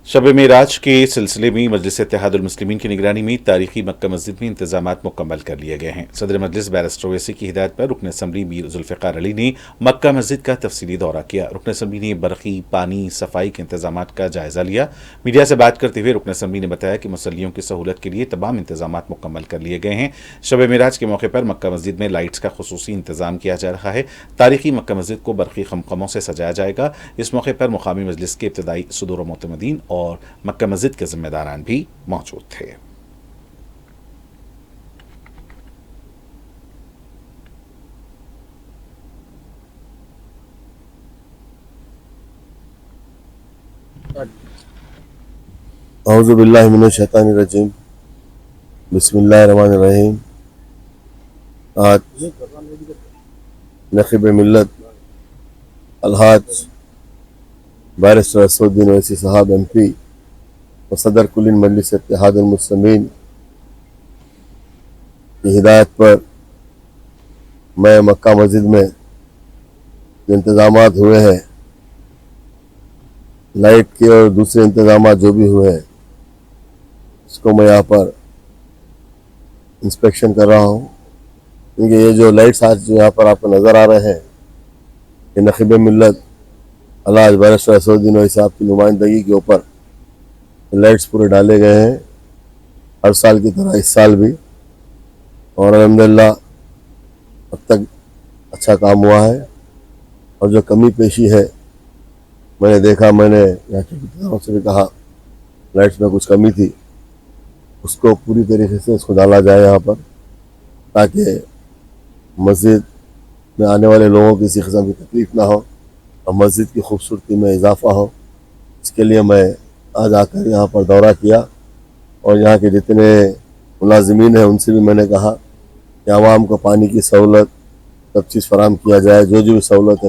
शब मेराज के सिलसिले में मजलिस इत्तेहादुल मुस्लिमीन की निगरानी में तारीखी मक्का मस्जिद में इंतजामात मुकम्मल कर लिए गए हैं। सदर मजलिस बैरिस्टर ओवैसी की हिदायत पर रुकन असम्बली मीर जुल्फ़िकार अली ने मक्का मस्जिद का तफसीली दौरा किया। रुकन असम्बली ने बरक़ी, पानी, सफाई के इंतजामात का जायजा लिया। मीडिया से बात करते हुए रुकन असम्बली ने बताया कि मुसल्लियों की सहूलत के लिए तमाम इंतजामात मुकम्मल कर लिए गए हैं। शब मेराज के मौके पर मक्का मस्जिद में लाइट्स का खुसूसी इंतजाम किया जा रहा है। तारीखी मक्का मस्जिद को बरक़ी खमखमों से सजाया जाएगा। इस मौके पर मुकामी मजलिस के इब्तदाई सदूर व मोतमदीन और मक्का मस्जिद के जिम्मेदारान भी मौजूद थे। औज़ु बिल्लाहि मिनश शैतानिर रजीम, बिस्मिल्लाहिर रहमानिर रहीम। आज नक़ीब मिल्लत अलहाज बैरिस्टर असदुद्दीन ओवैसी साहब MP और सदर कुलीन मजलिस इत्तेहादुल मुस्लिमीन की हिदायत पर मैं मक्का मस्जिद में जो इंतज़ामात हुए हैं, लाइट के और दूसरे इंतज़ामात जो भी हुए हैं, इसको मैं यहाँ पर इंस्पेक्शन कर रहा हूँ। क्योंकि ये जो लाइट्स आज जो यहाँ पर आपको नज़र आ रहे हैं, ये नक़ीब मिल्लत अलहाज बैरिस्टर असदुद्दीन ओवैसी साहब की नुमाइंदगी के ऊपर लाइट्स पूरे डाले गए हैं, हर साल की तरह इस साल भी। और अल्हम्दुलिल्लाह अब तक अच्छा काम हुआ है। और जो कमी पेशी है मैंने देखा, मैंने यहाँ के ठेकेदारों से भी कहा, लाइट्स में कुछ कमी थी, उसको पूरी तरीके से इसको डाला जाए यहाँ पर, ताकि मस्जिद में आने वाले लोगों की किसी किस्म की तकलीफ़ ना हो और मस्जिद की खूबसूरती में इजाफा हो। इसके लिए मैं आज आकर यहाँ पर दौरा किया और यहाँ के जितने मुलाजिमीन हैं उनसे भी मैंने कहा कि आवाम को पानी की सहूलत सब चीज़ फराहम किया जाए, जो भी सहूलत है